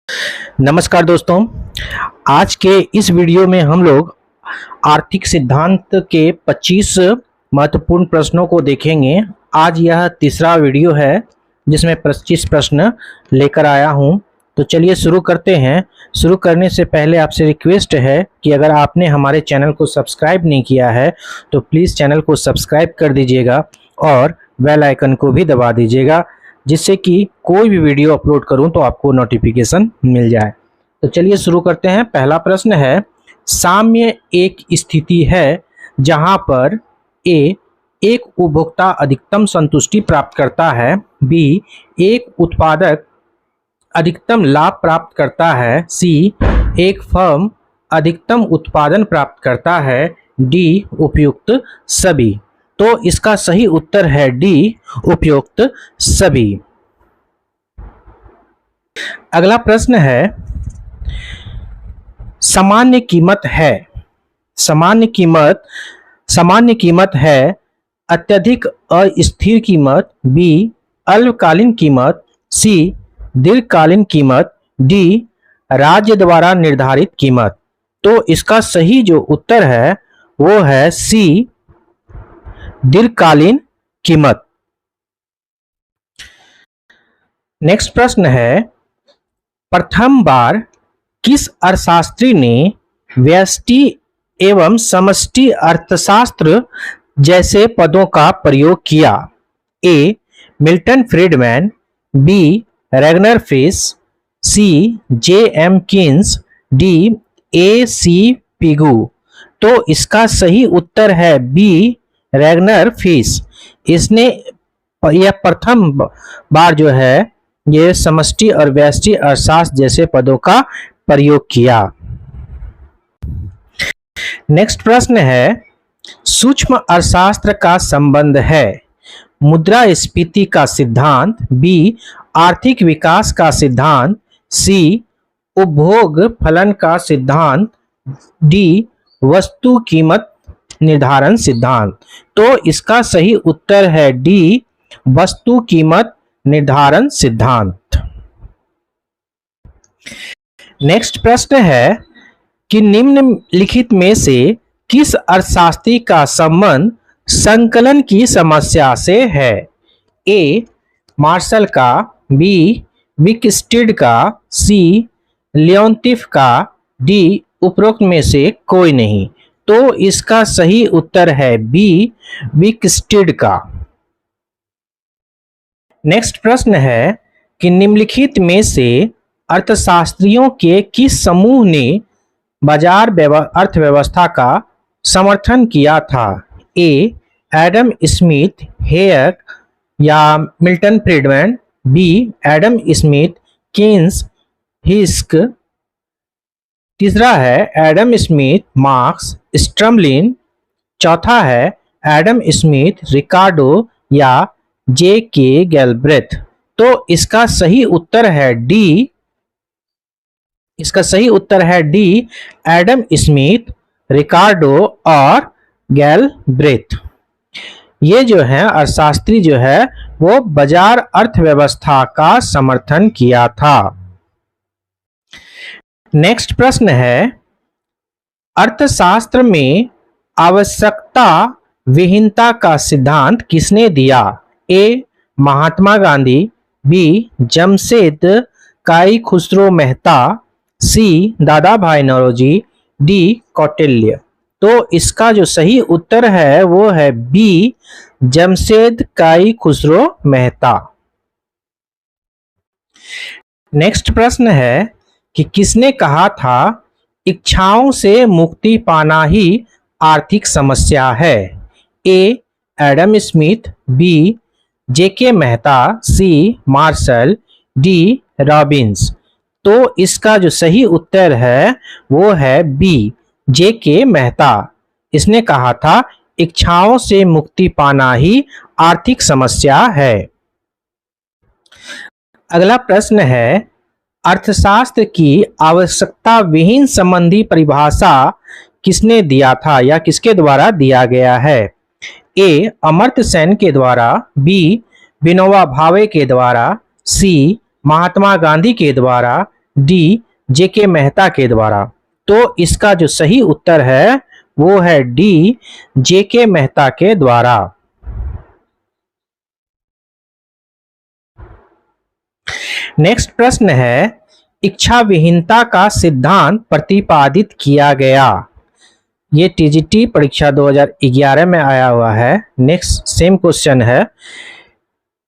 नमस्कार दोस्तों। आज के इस वीडियो में हम लोग आर्थिक सिद्धांत के 25 महत्वपूर्ण प्रश्नों को देखेंगे। आज यह तीसरा वीडियो है जिसमें 25 प्रश्न लेकर आया हूं। तो चलिए शुरू करते हैं। शुरू करने से पहले आपसे रिक्वेस्ट है कि अगर आपने हमारे चैनल को सब्सक्राइब नहीं किया है तो प्लीज़ चैनल को सब्सक्राइब कर दीजिएगा और बेल आइकन को भी दबा दीजिएगा, जिससे कि कोई भी वीडियो अपलोड करूं तो आपको नोटिफिकेशन मिल जाए। तो चलिए शुरू करते हैं। पहला प्रश्न है, साम्य एक स्थिति है जहां पर ए एक उपभोक्ता अधिकतम संतुष्टि प्राप्त करता है, बी एक उत्पादक अधिकतम लाभ प्राप्त करता है, सी एक फर्म अधिकतम उत्पादन प्राप्त करता है, डी उपयुक्त सभी। तो इसका सही उत्तर है डी उपयुक्त सभी। अगला प्रश्न है, सामान्य कीमत है। सामान्य कीमत है अत्यधिक अस्थिर कीमत, बी अल्पकालीन कीमत, सी दीर्घकालीन कीमत, डी राज्य द्वारा निर्धारित कीमत। तो इसका सही जो उत्तर है वो है सी दीर्घकालीन कीमत। नेक्स्ट प्रश्न है, प्रथम बार किस अर्थशास्त्री ने व्यष्टि एवं समष्टि अर्थशास्त्र जैसे पदों का प्रयोग किया? A Milton Friedman, B Ragnar Frisch, C J M. Keynes, D A C. Pigou. तो इसका सही उत्तर है बी रैगनर फिश। इसने यह प्रथम बार जो है ये समष्टि और व्यष्टि अर्थशास्त्र जैसे पदों का प्रयोग किया। नेक्स्ट प्रश्न है, सूक्ष्म अर्थशास्त्र का संबंध है मुद्रास्फीति का सिद्धांत, बी आर्थिक विकास का सिद्धांत, सी उपभोग फलन का सिद्धांत, डी वस्तु कीमत निर्धारण सिद्धांत। तो इसका सही उत्तर है डी वस्तु कीमत निर्धारण सिद्धांत। नेक्स्ट प्रश्न है कि निम्नलिखित में से किस अर्थशास्त्री का संबंध संकलन की समस्या से है? ए मार्शल का, बी विकस्टेड का, सी लियोनतिफ का, डी उपरोक्त में से कोई नहीं। तो इसका सही उत्तर है बी विकस्टेड का। नेक्स्ट प्रश्न है कि निम्नलिखित में से अर्थशास्त्रियों के किस समूह ने बाजार अर्थव्यवस्था का समर्थन किया था? ए एडम स्मिथ, हेयक या Milton Friedman, B Adam Smith, Keynes, हिस्क, तीसरा है एडम स्मिथ, मार्क्स, स्ट्रमलिन, चौथा है एडम स्मिथ, रिकार्डो या जे के गैलब्रेथ। तो इसका सही उत्तर है डी। इसका सही उत्तर है डी एडम स्मिथ, रिकार्डो और गैलब्रेथ। ये जो है अर्थशास्त्री जो है वो बाजार अर्थव्यवस्था का समर्थन किया था। नेक्स्ट प्रश्न है, अर्थशास्त्र में आवश्यकता विहीनता का सिद्धांत किसने दिया? ए महात्मा गांधी, बी जमशेद काई खुसरो मेहता, सी दादा भाई नौरोजी, डी कौटिल्य। तो इसका जो सही उत्तर है वो है बी जमशेद काई खुसरो मेहता। नेक्स्ट प्रश्न है कि किसने कहा था इच्छाओं से मुक्ति पाना ही आर्थिक समस्या है? ए एडम स्मिथ, बी जेके मेहता, सी मार्शल, डी रॉबिन्स। तो इसका जो सही उत्तर है वो है बी जेके मेहता। इसने कहा था इच्छाओं से मुक्ति पाना ही आर्थिक समस्या है। अगला प्रश्न है, अर्थशास्त्र की आवश्यकता विहीन संबंधी परिभाषा किसने दिया था या किसके द्वारा दिया गया है? ए अमर्त्य सेन के द्वारा, बी विनोबा भावे के द्वारा, सी महात्मा गांधी के द्वारा, डी जेके मेहता के द्वारा। तो इसका जो सही उत्तर है वो है डी जेके मेहता के द्वारा। नेक्स्ट प्रश्न है, इच्छा विहीनता का सिद्धांत प्रतिपादित किया गया। ये टीजीटी परीक्षा 2011 में आया हुआ है। नेक्स्ट सेम क्वेश्चन है,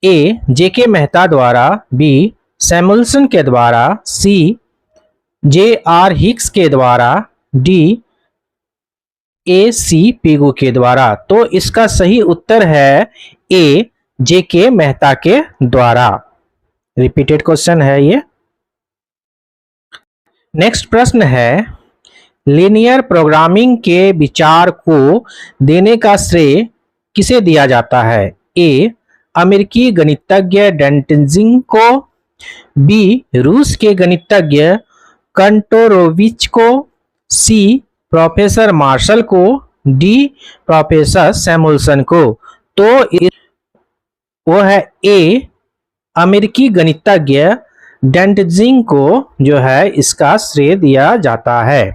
ए जेके मेहता द्वारा, बी सैमुअल्सन के द्वारा, सी जे आर हिक्स के द्वारा, डी ए सी पिगू के द्वारा। तो इसका सही उत्तर है ए जेके मेहता के द्वारा। रिपीटेड क्वेश्चन है ये। नेक्स्ट प्रश्न है, लीनियर प्रोग्रामिंग के विचार को देने का श्रेय किसे दिया जाता है? ए अमेरिकी गणितज्ञ डेंटजिंग को, बी रूस के गणितज्ञ कंटोरोविच को, सी प्रोफेसर मार्शल को, डी प्रोफेसर सैमुअल्सन को। तो वो है ए अमेरिकी गणितज्ञ डेंटजिंग को जो है इसका श्रेय दिया जाता है।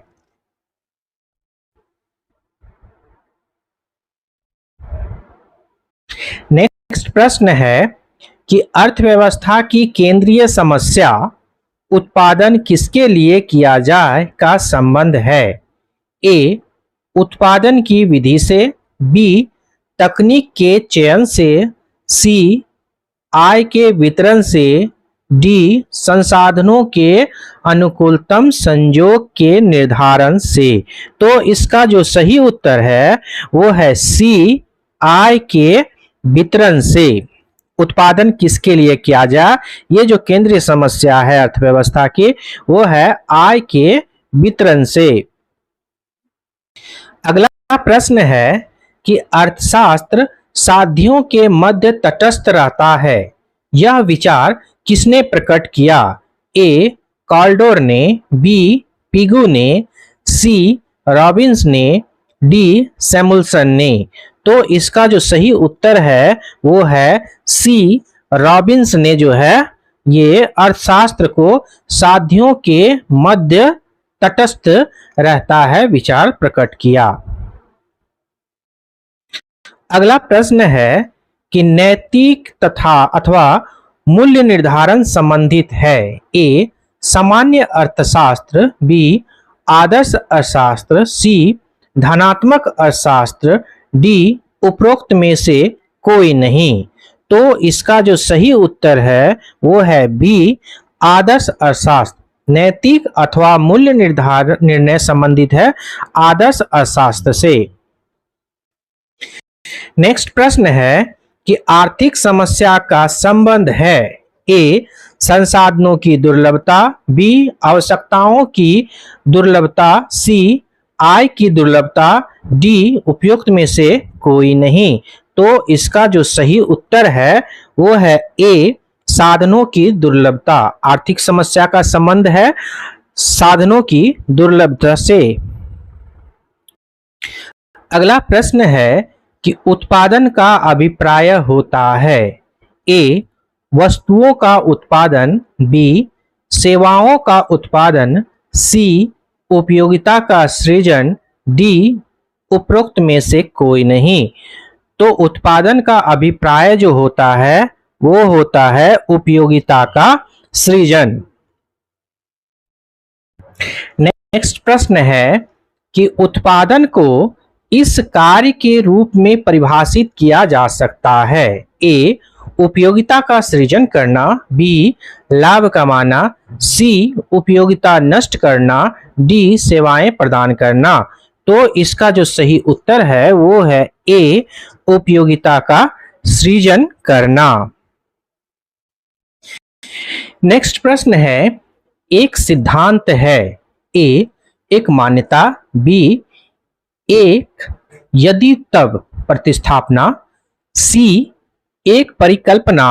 नेक्स्ट प्रश्न है कि अर्थव्यवस्था की केंद्रीय समस्या उत्पादन किसके लिए किया जाए का संबंध है? ए उत्पादन की विधि से, बी तकनीक के चयन से, सी आय के वितरण से, डी संसाधनों के अनुकूलतम संयोग के निर्धारण से। तो इसका जो सही उत्तर है वो है सी आय के वितरण से। उत्पादन किसके लिए किया जाए, ये जो केंद्रीय समस्या है अर्थव्यवस्था की वो है आय के वितरण से। अगला प्रश्न है कि अर्थशास्त्र साध्यों के मध्य तटस्थ रहता है, यह विचार किसने प्रकट किया? ए कॉल्डोर ने, बी पिगू ने, सी रॉबिन्स ने, डी सैमुअल्सन ने। तो इसका जो सही उत्तर है वो है सी रॉबिन्स ने जो है ये अर्थशास्त्र को साध्यों के मध्य तटस्थ रहता है विचार प्रकट किया। अगला प्रश्न है कि नैतिक तथा अथवा मूल्य निर्धारण संबंधित है। ए सामान्य अर्थशास्त्र, बी आदर्श अर्थशास्त्र, सी धनात्मक अर्थशास्त्र, डी उपरोक्त में से कोई नहीं। तो इसका जो सही उत्तर है वो है बी आदर्श अर्थशास्त्र। नैतिक अथवा मूल्य निर्णय संबंधित है आदर्श अर्थशास्त्र से। नेक्स्ट प्रश्न है कि आर्थिक समस्या का संबंध है। ए संसाधनों की दुर्लभता, बी आवश्यकताओं की दुर्लभता, सी आय की दुर्लभता, डी उपयुक्त में से कोई नहीं। तो इसका जो सही उत्तर है वो है ए साधनों की दुर्लभता। आर्थिक समस्या का संबंध है साधनों की दुर्लभता से। अगला प्रश्न है कि उत्पादन का अभिप्राय होता है। ए वस्तुओं का उत्पादन, बी सेवाओं का उत्पादन, सी उपयोगिता का सृजन, डी उपरोक्त में से कोई नहीं। तो उत्पादन का अभिप्राय जो होता है वो होता है उपयोगिता का सृजन। नेक्स्ट प्रश्न है कि उत्पादन को इस कार्य के रूप में परिभाषित किया जा सकता है। ए उपयोगिता का सृजन करना, बी लाभ कमाना, सी उपयोगिता नष्ट करना, डी सेवाएं प्रदान करना। तो इसका जो सही उत्तर है वो है ए उपयोगिता का सृजन करना। नेक्स्ट प्रश्न है एक सिद्धांत है। ए एक मान्यता, बी एक यदि तब प्रतिस्थापना, सी एक परिकल्पना,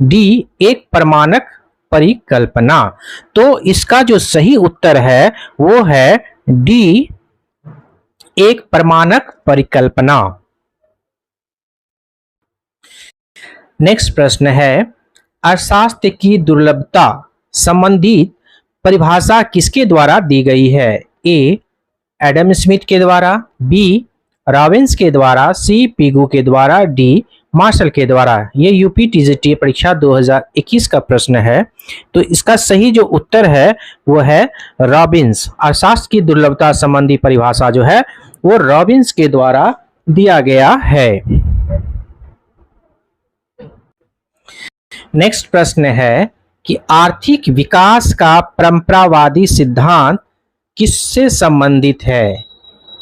डी एक प्रमाणक परिकल्पना। तो इसका जो सही उत्तर है वो है डी एक प्रमाणक परिकल्पना। नेक्स्ट प्रश्न है अर्थशास्त्र की दुर्लभता संबंधित परिभाषा किसके द्वारा दी गई है? ए एडम स्मिथ के द्वारा, बी रॉबिन्स के द्वारा, सी पिगू के द्वारा, डी मार्शल के द्वारा। ये यूपी टीजीटी परीक्षा 2021 का प्रश्न है। तो इसका सही जो उत्तर है वो है रॉबिन्स। अर्थशास्त्र की दुर्लभता संबंधी परिभाषा जो है वो रॉबिन्स के द्वारा दिया गया है। नेक्स्ट प्रश्न है कि आर्थिक विकास का परंपरावादी सिद्धांत किससे संबंधित है?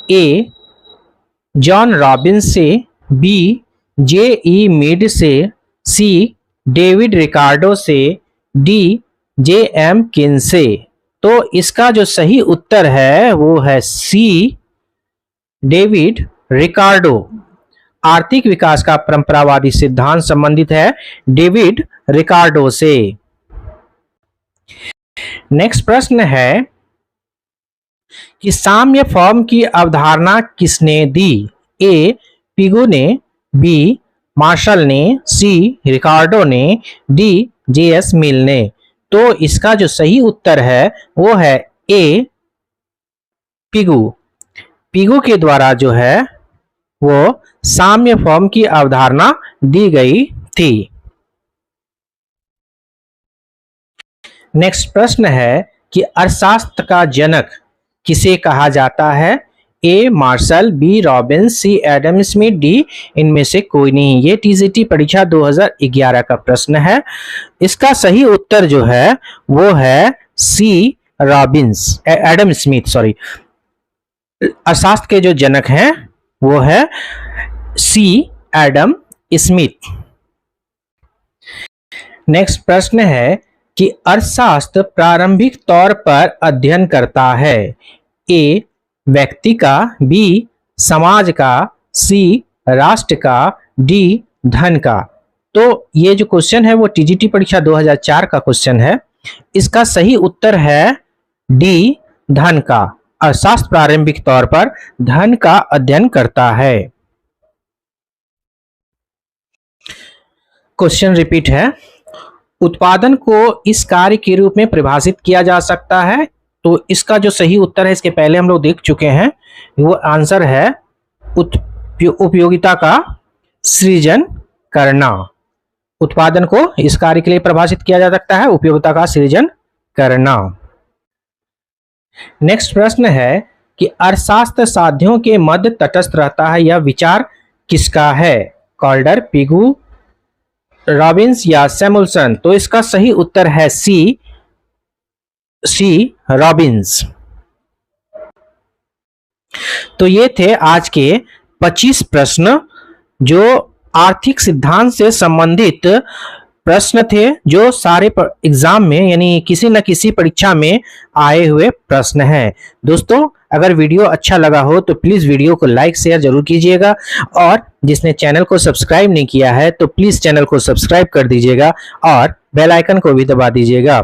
ए जॉन रॉबिन्स से, बी जे.ई. मीड से, सी डेविड रिकार्डो से, डी जे.एम. किन से। तो इसका जो सही उत्तर है वो है सी डेविड रिकार्डो। आर्थिक विकास का परंपरावादी सिद्धांत संबंधित है डेविड रिकार्डो से। नेक्स्ट प्रश्न है कि साम्य फॉर्म की अवधारणा किसने दी? ए पिगू ने, बी मार्शल ने, सी रिकार्डो ने, डी जे.एस. मिल ने। तो इसका जो सही उत्तर है वो है ए पिगू। पिगू के द्वारा जो है वो साम्य फॉर्म की अवधारणा दी गई थी। नेक्स्ट प्रश्न है कि अर्थशास्त्र का जनक किसे कहा जाता है? ए मार्शल, बी रॉबिन्स, सी एडम स्मिथ, डी इनमें से कोई नहीं। ये टीजीटी परीक्षा 2011 का प्रश्न है। इसका सही उत्तर जो है वो है सी रॉबिन्स, एडम स्मिथ सॉरी। अर्थशास्त्र के जो जनक हैं वो है सी एडम स्मिथ। नेक्स्ट प्रश्न है कि अर्थशास्त्र प्रारंभिक तौर पर अध्ययन करता है? ए व्यक्ति का, बी समाज का, सी राष्ट्र का, डी धन का। तो ये जो क्वेश्चन है वो टीजीटी परीक्षा 2004 का क्वेश्चन है। इसका सही उत्तर है डी धन का। अर्थशास्त्र प्रारंभिक तौर पर धन का अध्ययन करता है। क्वेश्चन रिपीट है, उत्पादन को इस कार्य के रूप में परिभाषित किया जा सकता है। तो इसका जो सही उत्तर है, इसके पहले हम लोग देख चुके हैं, वो आंसर है उपयोगिता का सृजन करना। उत्पादन को इस कार्य के लिए परिभाषित किया जा सकता है, उपयोगिता का सृजन करना। नेक्स्ट प्रश्न है कि अर्थशास्त्र साध्यों के मध्य तटस्थ रहता है, यह विचार किसका है? कॉल्डर, पिगू, रॉबिन्स या सैमुअल्सन। तो इसका सही उत्तर है सी रॉबिन्स। तो ये थे आज के 25 प्रश्न जो आर्थिक सिद्धांत से संबंधित प्रश्न थे, जो सारे एग्जाम में यानी किसी न किसी परीक्षा में आए हुए प्रश्न हैं। दोस्तों अगर वीडियो अच्छा लगा हो तो प्लीज वीडियो को लाइक शेयर जरूर कीजिएगा, और जिसने चैनल को सब्सक्राइब नहीं किया है तो प्लीज चैनल को सब्सक्राइब कर दीजिएगा और बेल आइकन को भी दबा दीजिएगा।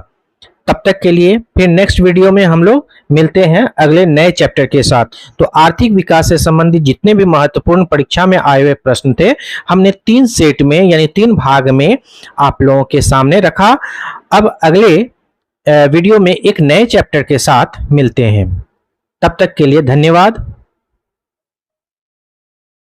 तब तक के लिए फिर नेक्स्ट वीडियो में हम लोग मिलते हैं अगले नए चैप्टर के साथ। तो आर्थिक विकास से संबंधित जितने भी महत्वपूर्ण परीक्षा में आए हुए प्रश्न थे, हमने 3 सेट में यानी 3 भाग में आप लोगों के सामने रखा। अब अगले वीडियो में एक नए चैप्टर के साथ मिलते हैं। तब तक के लिए धन्यवाद।